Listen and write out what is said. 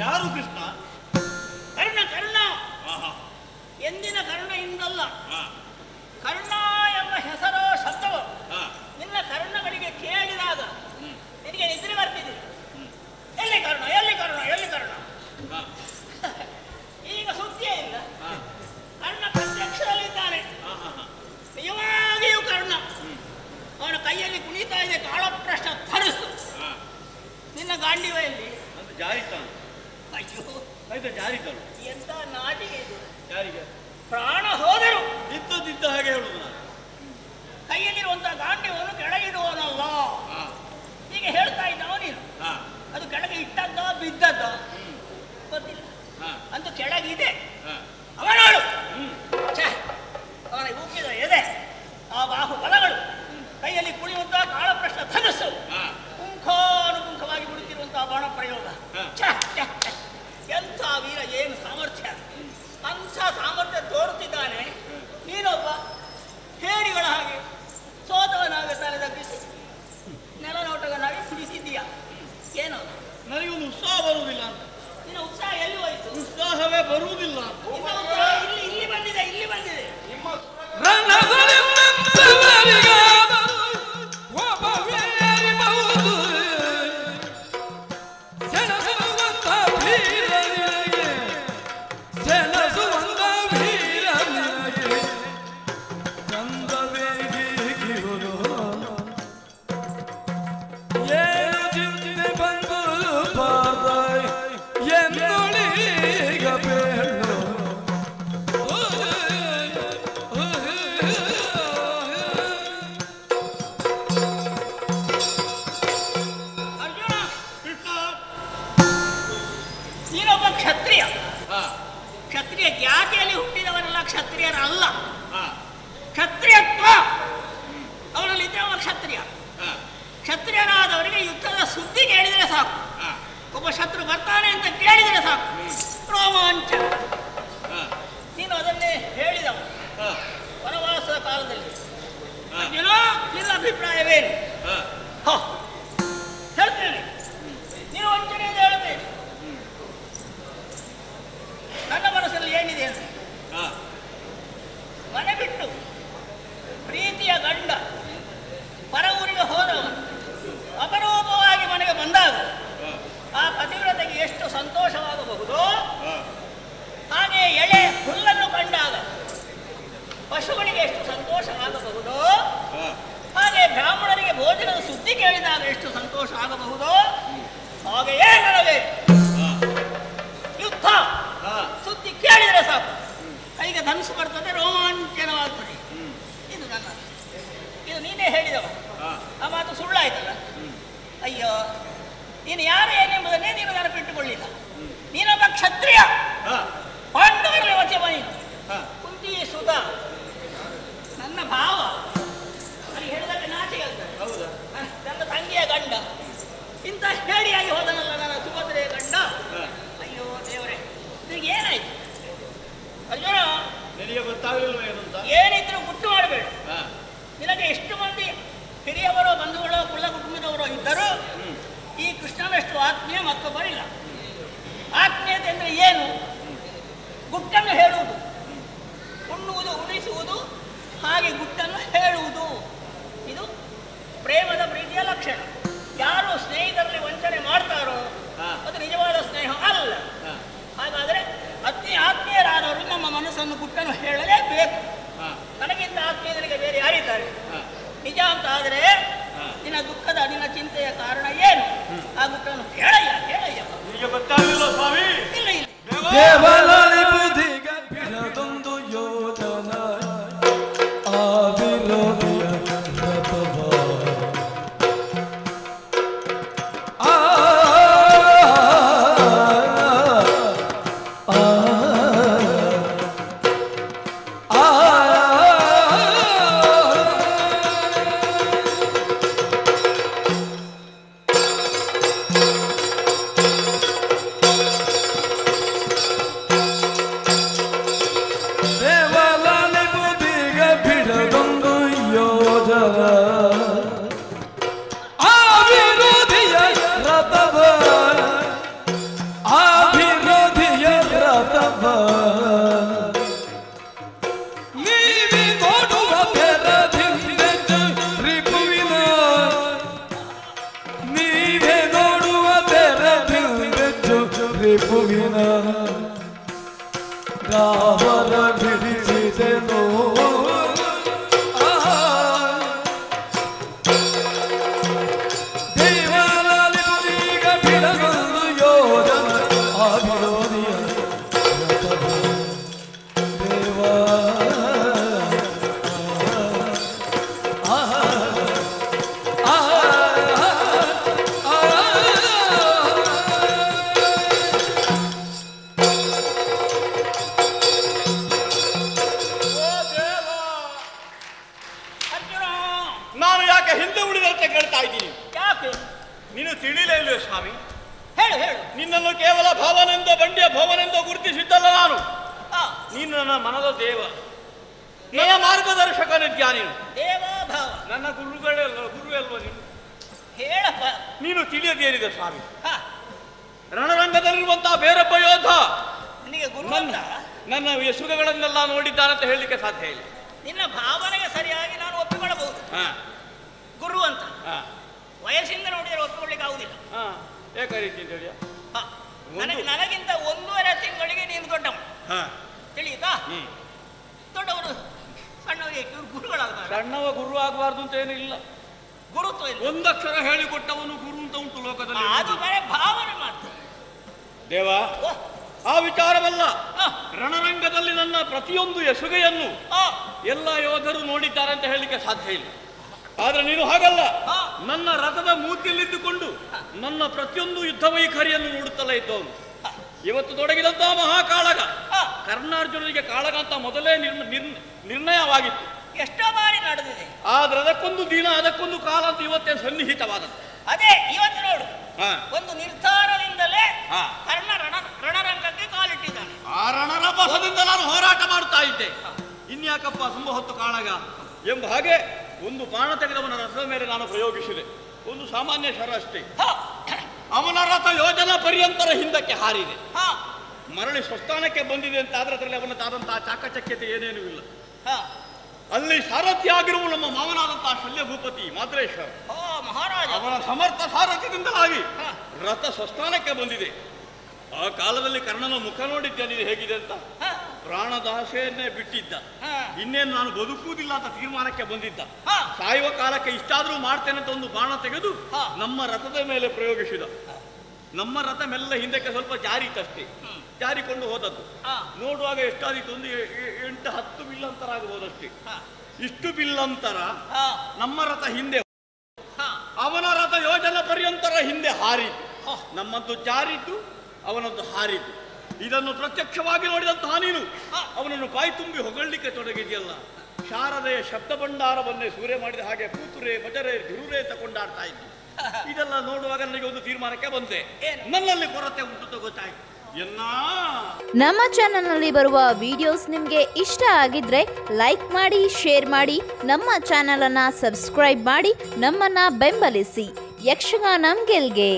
ಯಾರು ಕೃಷ್ಣ? ಕರ್ಣ. ಕರ್ಣ ಆಹಾ. ಎಂದಿನ ಕರ್ಣಯಿಂದಲ್ಲ. ಹಾ. ಕರ್ಣ ಎಂಬ ಹೆಸರು ಶಬ್ದವು ಹಾ. ನಿನ್ನ ಕರ್ಣಗಳಿಗೆ ಕೇಳಿದಾಗ ನಿನಗೆ ನಿದ್ರೆ ಬರ್ತಿದೆ. ಎಲ್ಲಿ ಕರ್ಣ, ಎಲ್ಲಿ ಕರ್ಣ, ಎಲ್ಲಿ ಕರ್ಣ? ಹಾ. ಈಗ ಸುದ್ದಿಯೇ ಇಲ್ಲ. ಹಾ. ಕರ್ಣ ಪ್ರತ್ಯಕ್ಷದಲ್ಲಿದ್ದಾನೆ. ಆಹಾ. ನಿಜವಾಗಿಯೂ ಕರ್ಣ. ಅವನ ಕೈಯಲ್ಲಿ ಕುಣಿತಾ ಇದೆ ಕಾಳಪ್ರಶ್ನ ಧರಿಸು. ಹಾ. ನಿನ್ನ ಗಾಂಡಿವೆಯಲ್ಲಿ ಅಂತ ಜಾರಿತಾನು. ಅಯ್ಯೋ ಆಯ್ತಾ ಜಾರಿತಾನು. ಎಂತ ನಾಟಿಗೆ ಇದು. ಯಾರಿಗೆ? ಪ್ರಾಣ ಹೋದರು ಇದ್ದದಿದ್ದ ಹಾಗೆ ಹೇಳುದು ನಾನು. ಕೈಯಲ್ಲಿರುವಂತಹ ಗಾಂಡಿವನ್ನು ಕೆಳಗಿಡುವನಲ್ಲ. ಹಾ. ಈಗ ಹೇಳ್ತಾ ಇದ್ದಾವ ನೀನು. ಹಾ. ಅದು ಕೆಳಗೆ ಇಟ್ಟದ್ದ ಬಿದ್ದದ್ದ ಗೊತ್ತಿಲ್ಲ. ಹಾ. ಅಂತೂ ಕೆಳಗಿದೆ. ಹಾ. ಅವನಾಳು ಅವನ ಉಕ್ಕಿದ ಎದೆ, ಆ ಬಾಹು ಬಲಗಳು, ಕೈಯಲ್ಲಿ ಕುಣಿಯುವಂತಹ ಕಾಳಪ್ರಶ್ನ ಧನಸ್ಸು, ಹಾ. ಪುಂಖಾನುಪುಂಖವಾಗಿ ಬಿಡುತ್ತಿರುವಂತಹ ಬಾಣ ಪ್ರಯೋಗ. ಹಾ. ಎಂಥ ವೀರ, ಏನು ಸಾಮರ್ಥ್ಯ! ಅಂಥ ಸಾಮರ್ಥ್ಯ ತೋರುತ್ತಿದ್ದಾನೆ. ನೀನೊಬ್ಬ ಹೇಡಿಗಳ ಹಾಗೆ ಸೋತವನಾಗ ತಲೆ ತಗ್ಗಿಸಿ ನೆಲನೋಟವನಾಗಿ ಕುಡಿಸಿದ್ದೀಯ. ಏನು ನನಗೊಂದು ಉತ್ಸಾಹ ಬರುವುದಿಲ್ಲ ಅಂತ. ನಿನ್ನ ಉತ್ಸಾಹ ಎಲ್ಲಿ ಹೋಯಿತು? ಉತ್ಸಾಹವೇ ಬರುವುದಿಲ್ಲ. ನಿನ್ನ ಉತ್ಸಾಹ ಇಲ್ಲಿ ಬಂದಿದೆ, ಇಲ್ಲಿ ಬಂದಿದೆ. ಕ್ಷತ್ರಿಯ ಜಾತಿಯಲ್ಲಿ ಹುಟ್ಟಿದವರೆಲ್ಲ ಕ್ಷತ್ರಿಯರಲ್ಲ. ಕ್ಷತ್ರಿಯತ್ವ ಅವನಲ್ಲಿದ್ದರೆ ಅವ ಕ್ಷತ್ರಿಯ. ಕ್ಷತ್ರಿಯರಾದವರಿಗೆ ಯುದ್ಧದ ಸುದ್ದಿ ಕೇಳಿದರೆ ಸಾಕು, ಒಬ್ಬ ಶತ್ರು ಬರ್ತಾನೆ ಅಂತ ಕೇಳಿದರೆ ಸಾಕು, ರೋಮಾಂಚ. ನೀನು ಅದನ್ನೇ ಹೇಳಿದವ ವನವಾಸದ ಕಾಲದಲ್ಲಿ. ನಿನ್ನ ಅಭಿಪ್ರಾಯವೇನು? ಹೇಳ್ತೇನೆ, ನೀನು ವಂಚನೆಯಿಂದ ಹೇಳ್ತೇನೆ. ನನ್ನ ಮನಸ್ಸಲ್ಲಿ ಏನಿದೆ ಅಂತ, ಮನೆ ಬಿಟ್ಟು ಪ್ರೀತಿಯ ಗಂಡ ಪರ ಊರಿಗೆ ಹೋದವ ಅಪರೂಪವಾಗಿ ಮನೆಗೆ ಬಂದಾಗ ಆ ಪತಿವ್ರತೆಗೆ ಎಷ್ಟು ಸಂತೋಷವಾಗಬಹುದೋ, ಹಾಗೆ ಎಳೆ ಹುಲ್ಲನ್ನು ಕಂಡಾಗ ಪಶುಗಳಿಗೆ ಎಷ್ಟು ಸಂತೋಷವಾಗಬಹುದೋ, ಹಾಗೆ ಬ್ರಾಹ್ಮಣರಿಗೆ ಭೋಜನದ ಸುದ್ದಿ ಕೇಳಿದಾಗ ಎಷ್ಟು ಸಂತೋಷ ಆಗಬಹುದೋ, ಹಾಗೆಯೇ ನನಗೆ ಯುದ್ಧ ಸುದ್ದಿ ಕೇಳಿದರೆ ಸಾಕು, ಕೈಗೆ ಧನಸ್ಸು ಬರ್ತದೆ, ರೋಮಾಂಚನವಾಗ್ತದೆ. ಇದು ನನ್ನ, ಇದು ನೀನೇ ಹೇಳಿದವ. ಆ ಮಾತು ಸುಳ್ಳಾಯ್ತಲ್ಲ. ಅಯ್ಯೋ, ನೀನು ಯಾರು ಏನೆಂಬುದನ್ನೇ ನೀನು ನೆನಪಿಟ್ಟುಕೊಳ್ಳಿಲ್ಲ. ನೀನೊಬ್ಬ ಕ್ಷತ್ರಿಯ, ಪಾಂಡವರಲ್ಲಿ ವಚವ. ನೀನು ಕುಂತಿ ಸುಧಾ ನನ್ನ ಭಾವ, ನನಗೆ ಹೇಳಿದಾಗ ನಾಚಿಕೆ ಆಗ್ತದೆ. ನನ್ನ ತಂಗಿಯ ಗಂಡ ಇಂಥ ಹೇಡಿಯಾಗಿ ಹೋದನಲ್ಲ ನನ್ನ ಸುಭದ್ರೆಯ ಗಂಡ. ಅಯ್ಯೋ ದೇವರೇ, ನಿನಗೆ ಏನಾಯ್ತು? ಅರ್ಜುನ, ನಿನಗೆ ಗೊತ್ತಾಗಲಿಲ್ಲ ಏನಂತ? ಏನಿದ್ರು ಗುಟ್ಟು ಮಾಡಬೇಡ. ನಿನಗೆ ಎಷ್ಟು ಮಂದಿ ಹಿರಿಯವರೋ ಬಂಧುಗಳೋ ಕುಲ ಕುಟುಂಬದವರೋ ಇದ್ದರೂ ಈ ಕೃಷ್ಣನಷ್ಟು ಆತ್ಮೀಯ ಮತ್ತೊಬ್ಬರಿಲ್ಲ. ಆತ್ಮೀಯತೆ ಅಂದರೆ ಏನು? ಗುಟ್ಟನ್ನು ಹೇಳುವುದು, ಉಣ್ಣುವುದು, ಉಣಿಸುವುದು, ಹಾಗೆ ಗುಟ್ಟನ್ನು ಹೇಳುವುದು. ಇದು ಪ್ರೇಮದ ಪ್ರೀತಿಯ ಲಕ್ಷಣ. ಯಾರು ಸ್ನೇಹಿತರಲ್ಲಿ ವಂಚನೆ ಮಾಡ್ತಾರೋ ಅದು ನಿಜವಾದ ಸ್ನೇಹ ಅಲ್ಲ. ಹಾಗಾದರೆ ಆತ್ಮೀಯರಾದವರು ನಮ್ಮ ಮನಸ್ಸನ್ನು ಗುಟ್ಟನ್ನು ಹೇಳಲೇಬೇಕು. ನನಗಿಂತ ಆತ್ಮೀಯರಿಗೆ ಬೇರೆ ಯಾರಿದ್ದಾರೆ? ನಿಜ ಅಂತ ಆದರೆ ನಿನ್ನ ದುಃಖದ, ನಿನ್ನ ಚಿಂತೆಯ ಕಾರಣ ಏನು? ಆ ಗುಟ್ಟನ್ನು ಹೇಳಯ್ಯ, ಹೇಳಯ್ಯ. ಗೊತ್ತಾಗಲಿಲ್ಲ ಸ್ವಾಮಿ. ಇಲ್ಲ ಇಲ್ಲ, ಯೋಧನ ಆ ವಿರೋಧಿಯ ರಿಪುವಿನ ಗಾವರ ಬಿಡಿಸಿದೆನು ದೇವರಾಲಿಗ ಬಿಡಗಲು ಯೋಧನ ಆ ವಿರೋಧಿಯ ದೇವ ನಾನು ಯಾಕೆ ಹಿಂದೆ ಉಳಿದಂತೆ ಕೇಳ್ತಾ ಇದ್ದೀನಿ? ಯಾಕೆ? ನೀನು ತಿಳಿಲೇ ಇಲ್ವೇ ಸ್ವಾಮಿ? ಹೇಳು ಹೇಳು. ನಿನ್ನನ್ನು ಕೇವಲ ಭಾವನೆಂದೋ ಬಂಡಿಯ ಭಾವನೆಂದೋ ಗುರುತಿಸಿದ್ದಲ್ಲ ನಾನು. ಆ, ನೀನು ನನ್ನ ಮನದ ದೇವ, ನನ್ನ ಮಾರ್ಗದರ್ಶಕ ನಿತ್ಯ. ನೀನು ದೇವೋಭಾವ ನನ್ನ ಗುರು ಅಲ್ವ ನೀನು? ಹೇಳಪ್ಪ. ನೀನು ತಿಳಿಯದೇನಿದೆ ಸ್ವಾಮಿ, ಹಾ, ರಣರಂಗದಲ್ಲಿರುವಂತಹ ಬೇರೊಬ್ಬ ಯೋಧ ನಿನಗೆ ಗುರು ನನ್ನ ನನ್ನ ಯಶುಗಗಳನ್ನೆಲ್ಲ ನೋಡಿದ್ದಾನಂತ ಹೇಳಲಿಕ್ಕೆ ಸಾಧ್ಯ ಇಲ್ಲ. ನಿನ್ನ ಭಾವನೆಗೆ ಸರಿಯಾಗಿ ನಾನು ಒಪ್ಪಿಕೊಳ್ಳಬಹುದು. ಹಾ ಗುರು ಅಂತ ಹಾ ವಯಸ್ಸಿಂದ ನೋಡಿದರೆ ಒಪ್ಪಿಕೊಳ್ಳಿಕ್ಕೆ ಆಗುದಿಲ್ಲ. ಹಾ ಏಕ ರೀತಿ ಅಂತ ಹೇಳಿ ಹಾ, ನನಗಿಂತ 1.5 ತಿಂಗಳಿಗೆ ನೀನು ದೊಡ್ಡವ, ಹಾ ತಿಳಿಯುತ್ತಾ? ದೊಡ್ಡವರು ಸಣ್ಣವರಿಗೆ ಇವರು ಗುರುಗಳಾಗಬಾರ. ಸಣ್ಣವ ಗುರು ಆಗಬಾರ್ದು ಅಂತ ಏನಿಲ್ಲ. ಗುರುತ್ವ ಇಲ್ಲ. ಒಂದಕ್ಷರ ಹೇಳಿಕೊಟ್ಟವನು ಗುರು ಅಂತ ಉಂಟು ಲೋಕದಲ್ಲಿ. ಅದು ಬರೇ ಭಾವನೆ ಮಾಡ್ತಾರೆ ದೇವ. ಆ ವಿಚಾರವಲ್ಲ, ರಣರಂಗದಲ್ಲಿ ನನ್ನ ಪ್ರತಿಯೊಂದು ಎಸುಗೆಯನ್ನು ಎಲ್ಲ ಯೋಧರು ನೋಡಿದ್ದಾರೆ ಅಂತ ಹೇಳಲಿಕ್ಕೆ ಸಾಧ್ಯ ಇಲ್ಲ. ಆದ್ರೆ ನೀನು ಹಾಗಲ್ಲ. ನನ್ನ ರಥದ ಮೂತಿಯಲ್ಲಿದ್ದುಕೊಂಡು ನನ್ನ ಪ್ರತಿಯೊಂದು ಯುದ್ಧ ವೈಖರಿಯನ್ನು ನೋಡುತ್ತಲೇ ಇದ್ದವನು. ಇವತ್ತು ತೊಡಗಿದಂತಹ ಮಹಾಕಾಳಗ ಕರ್ಣಾರ್ಜುನನಿಗೆ ಕಾಳಗ ಅಂತ ಮೊದಲೇ ನಿರ್ಣಯವಾಗಿತ್ತು. ಎಷ್ಟೋ ಬಾರಿ ನಡೆದಿದೆ. ಆದ್ರೆ ಅದಕ್ಕೊಂದು ದಿನ ಅದಕ್ಕೊಂದು ಕಾಲ ಅಂತ ಇವತ್ತೇ ಸನ್ನಿಹಿತವಾದದ್ದು. ಅದೇ ಇವತ್ತು ನೋಡು, ಒಂದು ನಿರ್ಧಾರದಿಂದಲೇ ಕರ್ಣ ರಣರಂಗಕ್ಕೆ ಕಾಲಿಟ್ಟಿದ್ದಾನೆ. ಆ ರಣರಭಸದಿಂದ ನಾನು ಹೋರಾಟ ಮಾಡುತ್ತಾ ಇದ್ದೆ. ಇನ್ಯಾಕಪ್ಪ ತುಂಬ ಹೊತ್ತು ಕಾಳಗ ಎಂಬ ಹಾಗೆ ಒಂದು ಬಾಣ ತೆಗೆದವನ ರಥದ ಮೇಲೆ ನಾನು ಪ್ರಯೋಗಿಸಿದೆ. ಒಂದು ಸಾಮಾನ್ಯ ಶರ ಅಷ್ಟೇ. ಅವನ ರಥ ಯೋಜನಾ ಪರ್ಯಂತರ ಹಿಂದಕ್ಕೆ ಹಾರಿದೆ. ಮರಳಿ ಸ್ವಸ್ಥಾನಕ್ಕೆ ಬಂದಿದೆ ಅಂತ ಆದ್ರೆ ಅದರಲ್ಲಿ ಅವನದಾದಂತಹ ಚಾಕಚಕ್ಯತೆ ಏನೇನೂ ಇಲ್ಲ. ಅಲ್ಲಿ ಸಾರಥಿ ಆಗಿರುವ ನಮ್ಮ ಮಾವನಾದಂತಹ ಶಲ್ಯ ಭೂಪತಿ ಮಾದ್ರೇಶ್ವರ ಮಹಾರಾಜ ಅವನ ಸಮರ್ಥ ಸಾರಥ್ಯದಿಂದಲಾಗಿ ರಥ ಸ್ವಸ್ಥಾನಕ್ಕೆ ಬಂದಿದೆ. ಆ ಕಾಲದಲ್ಲಿ ಕರ್ಣನ ಮುಖ ನೋಡಿದ್ದೇನೆ ಹೇಗಿದೆ ಅಂತ. ಪ್ರಾಣದಾಸೆಯನ್ನೇ ಬಿಟ್ಟಿದ್ದ. ಇನ್ನೇನು ನಾನು ಬದುಕುವುದಿಲ್ಲ ಅಂತ ತೀರ್ಮಾನಕ್ಕೆ ಬಂದಿದ್ದ. ಸಾಯುವ ಕಾಲಕ್ಕೆ ಇಷ್ಟಾದ್ರೂ ಮಾಡ್ತೇನೆ ಅಂತ ಒಂದು ಬಾಣ ತೆಗೆದು ನಮ್ಮ ರಥದ ಮೇಲೆ ಪ್ರಯೋಗಿಸಿದ. ನಮ್ಮ ರಥ ಮೆಲ್ಲ ಹಿಂದಕ್ಕೆ ಸ್ವಲ್ಪ ಜಾರಿತಷ್ಟೇ, ಜಾರಿಕೊಂಡು ಹೋದದ್ದು. ನೋಡುವಾಗ ಎಷ್ಟಾದೀತು, ಒಂದು 8-10 ಬಿಲ್ಲಂತರ ಆಗಬಹುದಷ್ಟೇ. ಇಷ್ಟು ಬಿಲ್ಲಂತರ ನಮ್ಮ ರಥ ಹಿಂದೆ, ಅವನ ರಥ ಯೋಜನಾ ಪರ್ಯಂತರ ಹಿಂದೆ ಹಾರಿತು. ನಮ್ಮದ್ದು ಜಾರಿತು, ಅವನದ್ದು ಹಾರಿತು. ಇದನ್ನು ಪ್ರತ್ಯಕ್ಷವಾಗಿ ನೋಡಿದಂತಹ ನೀನು ಅವನನ್ನು ಬಾಯಿ ತುಂಬಿ ಹೊಗಳಲಿಕ್ಕೆ ತೊಡಗಿದೆಯಲ್ಲ. ಶಾರದೆಯ ಶಬ್ದ ಭಂಡಾರವನ್ನೇ ಸೂರೆ ಮಾಡಿದ ಹಾಗೆ ಕೂತುರೆ ಬಜರೆ ಧಿರುರೆ ತಗೊಂಡಾಡ್ತಾ ಇದ್ದೆ. ಇದೆಲ್ಲ ನೋಡುವಾಗ ನನಗೆ ಒಂದು ತೀರ್ಮಾನಕ್ಕೆ ಬಂದೆ, ನನ್ನಲ್ಲಿ ಕೊರತೆ ಉಂಟು ಗೊತ್ತಾಯ್ತು. ನಮ್ಮ ಚಾನೆಲ್ನಲ್ಲಿ ಬರುವ ವಿಡಿಯೋಸ್ ನಿಮಗೆ ಇಷ್ಟ ಆಗಿದ್ರೆ ಲೈಕ್ ಮಾಡಿ, ಶೇರ್ ಮಾಡಿ, ನಮ್ಮ ಚಾನೆಲ್ ಅನ್ನ ಸಬ್ಸ್ಕ್ರೈಬ್ ಮಾಡಿ, ನಮ್ಮನ್ನ ಬೆಂಬಲಿಸಿ. ಯಕ್ಷಗಾನಂ ಗೆಲ್ಗೆ.